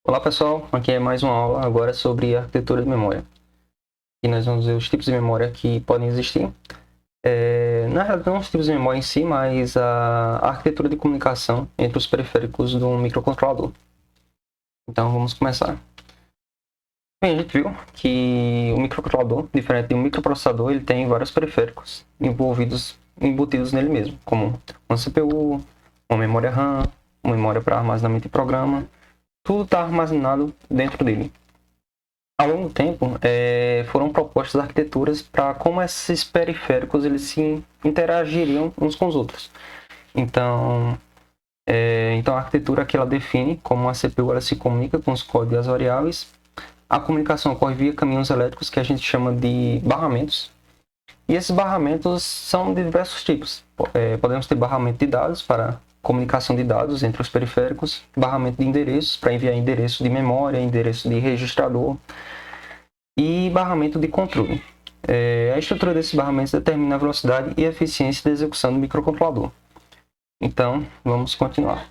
Olá pessoal, aqui é mais uma aula agora sobre arquitetura de memória. E nós vamos ver os tipos de memória que podem existir. Na realidade, não os tipos de memória em si, mas a arquitetura de comunicação entre os periféricos do microcontrolador. Então vamos começar. Bem, a gente viu que o microcontrolador, diferente de um microprocessador, ele tem vários periféricos embutidos nele mesmo, como uma CPU, uma memória RAM, uma memória para armazenamento de programa. Tudo está armazenado dentro dele. Ao longo do tempo, foram propostas arquiteturas para como esses periféricos eles se interagiriam uns com os outros. Então, a arquitetura que ela define como a CPU ela se comunica com os códigos e as variáveis. A comunicação ocorre via caminhos elétricos que a gente chama de barramentos. E esses barramentos são de diversos tipos. Podemos ter barramento de dados para comunicação de dados entre os periféricos, barramento de endereços para enviar endereço de memória, endereço de registrador e barramento de controle. A estrutura desses barramentos determina a velocidade e a eficiência da execução do microcontrolador. Então, vamos continuar.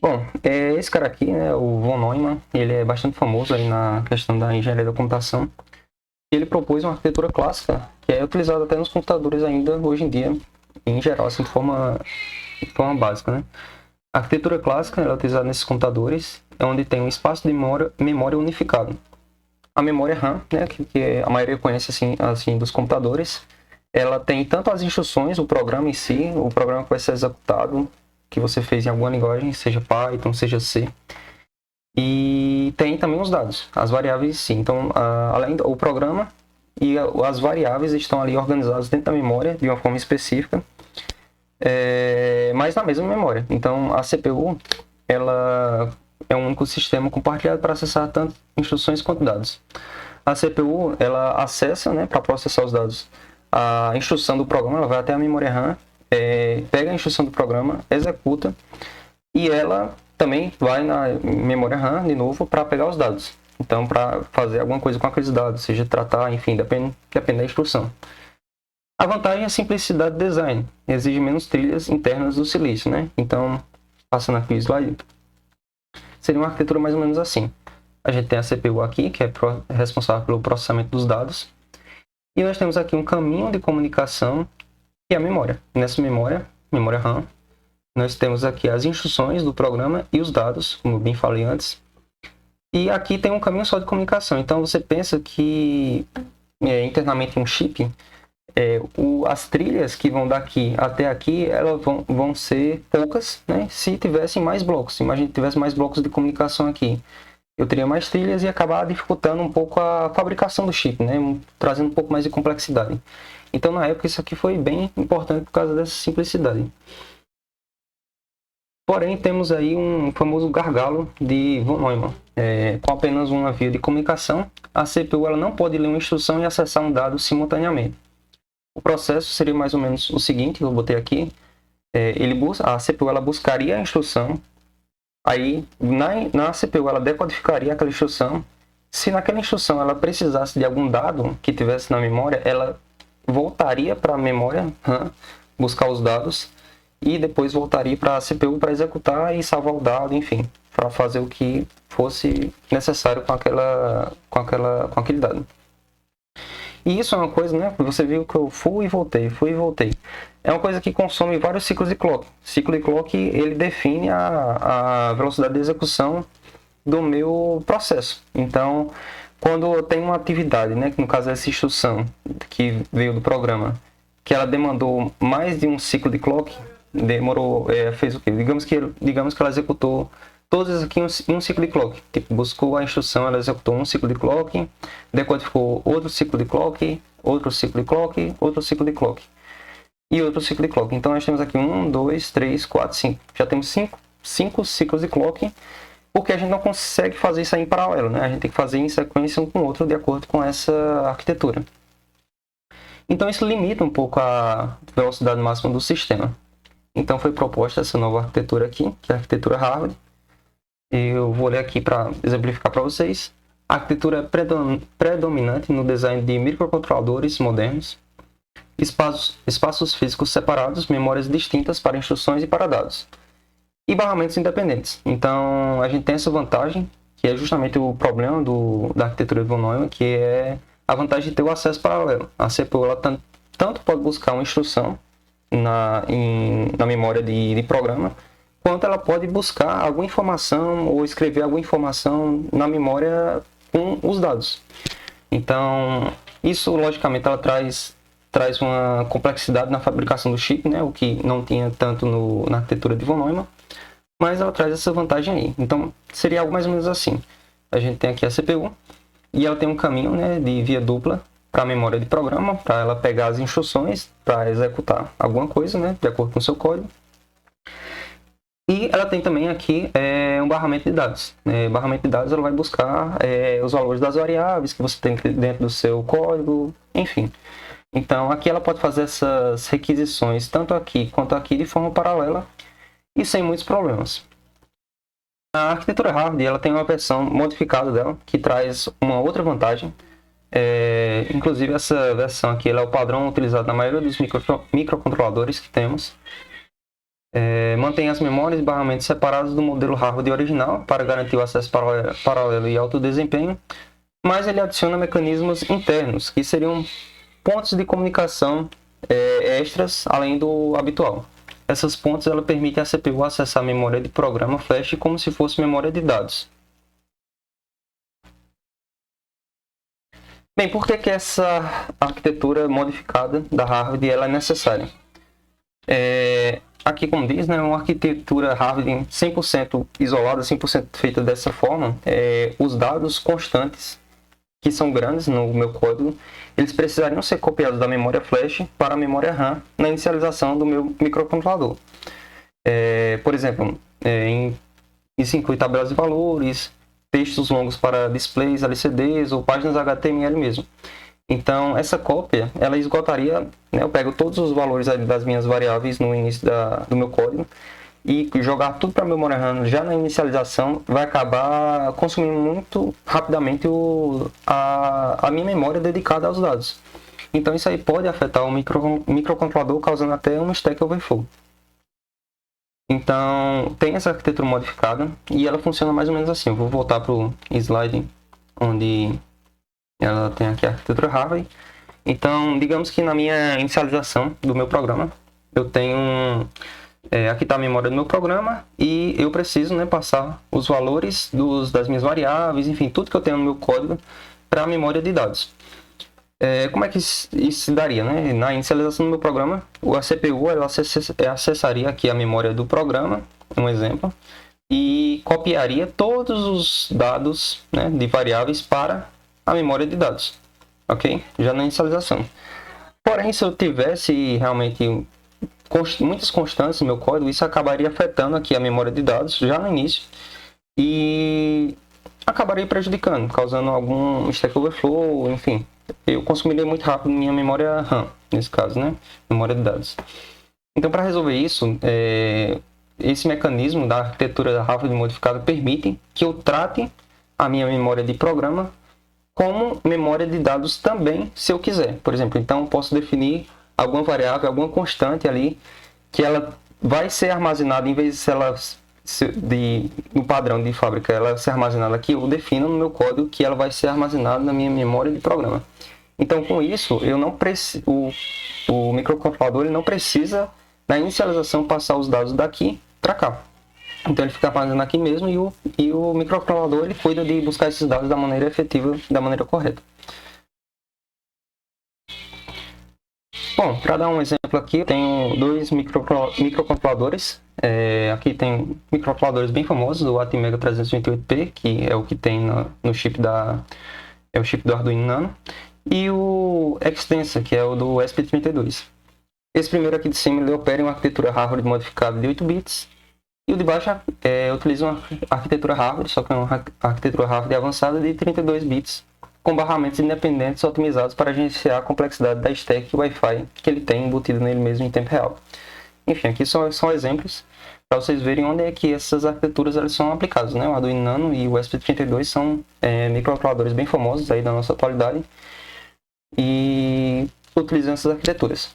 Bom, esse cara aqui, né, o von Neumann, ele é bastante famoso aí na questão da engenharia da computação. Ele propôs uma arquitetura clássica que é utilizada até nos computadores ainda hoje em dia, em geral, assim, de forma básica, né? A arquitetura clássica ela é utilizada nesses computadores, onde tem um espaço de memória unificado. A memória RAM, né, que a maioria conhece assim dos computadores, ela tem tanto as instruções, o programa em si, o programa que vai ser executado, que você fez em alguma linguagem, seja Python, seja C, e tem também os dados, as variáveis em si. Então, além do programa e as variáveis estão ali organizadas dentro da memória de uma forma específica, mas na mesma memória. Então, a CPU ela é um único sistema compartilhado para acessar tanto instruções quanto dados. A CPU ela acessa, né, para processar os dados, a instrução do programa, ela vai até a memória RAM, pega a instrução do programa, executa, e ela também vai na memória RAM de novo para pegar os dados. Então, para fazer alguma coisa com aqueles dados, seja tratar, enfim, depende da instrução. A vantagem é a simplicidade do design, exige menos trilhas internas do silício, né? Então, passando aqui o slide, seria uma arquitetura mais ou menos assim. A gente tem a CPU aqui, que é responsável pelo processamento dos dados. E nós temos aqui um caminho de comunicação, que é a memória. Nessa memória RAM, nós temos aqui as instruções do programa e os dados, como eu bem falei antes. E aqui tem um caminho só de comunicação. Então, você pensa que internamente em um chip, as trilhas que vão daqui até aqui, elas vão ser poucas, né? Se tivessem mais blocos. Imagina que tivesse mais blocos de comunicação aqui. Eu teria mais trilhas e acabar dificultando um pouco a fabricação do chip, né? Trazendo um pouco mais de complexidade. Então, na época, isso aqui foi bem importante por causa dessa simplicidade. Porém, temos aí um famoso gargalo de von Neumann. Com apenas uma via de comunicação, a CPU ela não pode ler uma instrução e acessar um dado simultaneamente. O processo seria mais ou menos o seguinte, eu botei aqui. A CPU ela buscaria a instrução, aí na CPU ela decodificaria aquela instrução. Se naquela instrução ela precisasse de algum dado que tivesse na memória, ela voltaria para a memória RAM, buscar os dados, e depois voltaria para a CPU para executar e salvar o dado, enfim, para fazer o que fosse necessário com aquele dado. E isso é uma coisa, né? Você viu que eu fui e voltei. É uma coisa que consome vários ciclos de clock. Ciclo de clock, ele define a velocidade de execução do meu processo. Então, quando eu tenho uma atividade, né, que no caso é essa instrução que veio do programa, que ela demandou mais de um ciclo de clock, fez o quê? Digamos que ela executou todas aqui em um ciclo de clock. Tipo, buscou a instrução, ela executou um ciclo de clock, decodificou outro ciclo de clock, outro ciclo de clock, outro ciclo de clock e outro ciclo de clock. Então nós temos aqui 1, 2, 3, 4, 5. Já temos 5 ciclos de clock, porque a gente não consegue fazer isso aí em paralelo, né? A gente tem que fazer em sequência um com o outro de acordo com essa arquitetura. Então isso limita um pouco a velocidade máxima do sistema. Então foi proposta essa nova arquitetura aqui, que é a arquitetura Harvard. Eu vou ler aqui para exemplificar para vocês. A arquitetura é predominante no design de microcontroladores modernos, espaços físicos separados, memórias distintas para instruções e para dados. e barramentos independentes. Então, a gente tem essa vantagem, que é justamente o problema da arquitetura de von Neumann, que é a vantagem de ter o acesso paralelo. A CPU ela tanto pode buscar uma instrução na memória de programa, quanto ela pode buscar alguma informação ou escrever alguma informação na memória com os dados. Então, isso logicamente ela traz uma complexidade na fabricação do chip, né? O que não tinha tanto na arquitetura de von Neumann, mas ela traz essa vantagem aí. Então, seria algo mais ou menos assim. A gente tem aqui a CPU e ela tem um caminho, né, de via dupla para a memória de programa, para ela pegar as instruções para executar alguma coisa, né, de acordo com o seu código. E ela tem também aqui um barramento de dados. Barramento de dados ela vai buscar os valores das variáveis que você tem dentro do seu código, enfim. Então aqui ela pode fazer essas requisições tanto aqui quanto aqui de forma paralela e sem muitos problemas. A arquitetura Harvard ela tem uma versão modificada dela que traz uma outra vantagem. Inclusive essa versão aqui ela é o padrão utilizado na maioria dos microcontroladores que temos. Mantém as memórias e barramentos separados do modelo Harvard original para garantir o acesso paralelo e alto desempenho, mas ele adiciona mecanismos internos, que seriam pontos de comunicação extras além do habitual. Essas pontes ela permitem à CPU acessar a memória de programa flash como se fosse memória de dados. Bem, por que essa arquitetura modificada da Harvard ela é necessária? Aqui, como diz, né, uma arquitetura Harvard 100% isolada, 100% feita dessa forma, os dados constantes, que são grandes no meu código, eles precisariam ser copiados da memória flash para a memória RAM na inicialização do meu microcontrolador. Por exemplo, isso inclui tabelas de valores, textos longos para displays LCDs ou páginas HTML mesmo. Então, essa cópia, ela esgotaria, né, eu pego todos os valores das minhas variáveis no início do meu código e jogar tudo para a memória RAM já na inicialização vai acabar consumindo muito rapidamente a minha memória dedicada aos dados. Então, isso aí pode afetar o microcontrolador, causando até um stack overflow. Então, tem essa arquitetura modificada e ela funciona mais ou menos assim. Eu vou voltar para o slide onde ela tem aqui a arquitetura Harvard. Então, digamos que na minha inicialização do meu programa, eu tenho... aqui está a memória do meu programa e eu preciso, né, passar os valores das minhas variáveis, enfim, tudo que eu tenho no meu código para a memória de dados. Como é que isso se daria? Né? Na inicialização do meu programa, a CPU ela acessaria aqui a memória do programa, um exemplo, e copiaria todos os dados, né, de variáveis para a memória de dados, ok? Já na inicialização. Porém, se eu tivesse realmente muitas constantes no meu código, isso acabaria afetando aqui a memória de dados já no início e acabaria prejudicando, causando algum stack overflow, enfim. Eu consumiria muito rápido minha memória RAM, nesse caso, né? Memória de dados. Então, para resolver isso, esse mecanismo da arquitetura da Harvard modificada permite que eu trate a minha memória de programa como memória de dados também, se eu quiser. Por exemplo, então eu posso definir alguma variável, alguma constante ali, que ela vai ser armazenada, em vez de ela no padrão de fábrica, ela ser armazenada aqui, eu defino no meu código que ela vai ser armazenada na minha memória de programa. Então, com isso, eu não o microcontrolador ele não precisa, na inicialização, passar os dados daqui para cá. Então, ele fica armazenado aqui mesmo e o microcontrolador ele cuida de buscar esses dados da maneira efetiva, da maneira correta. Bom, para dar um exemplo aqui, eu tenho dois microcontroladores. Aqui tem microcontroladores bem famosos, o Atmega 328P, que é o que tem no chip o chip do Arduino Nano, e o Extensa, que é o do ESP32. Esse primeiro aqui de cima ele opera em uma arquitetura Harvard modificada de 8 bits, e o de baixo utiliza uma arquitetura Harvard, só que é uma arquitetura Harvard avançada de 32 bits, com barramentos independentes otimizados para gerenciar a complexidade da stack Wi-Fi que ele tem embutido nele mesmo em tempo real. Enfim, aqui são exemplos para vocês verem onde é que essas arquiteturas elas são aplicadas, né? O Arduino Nano e o ESP32 são microcontroladores bem famosos aí da nossa atualidade e utilizam essas arquiteturas.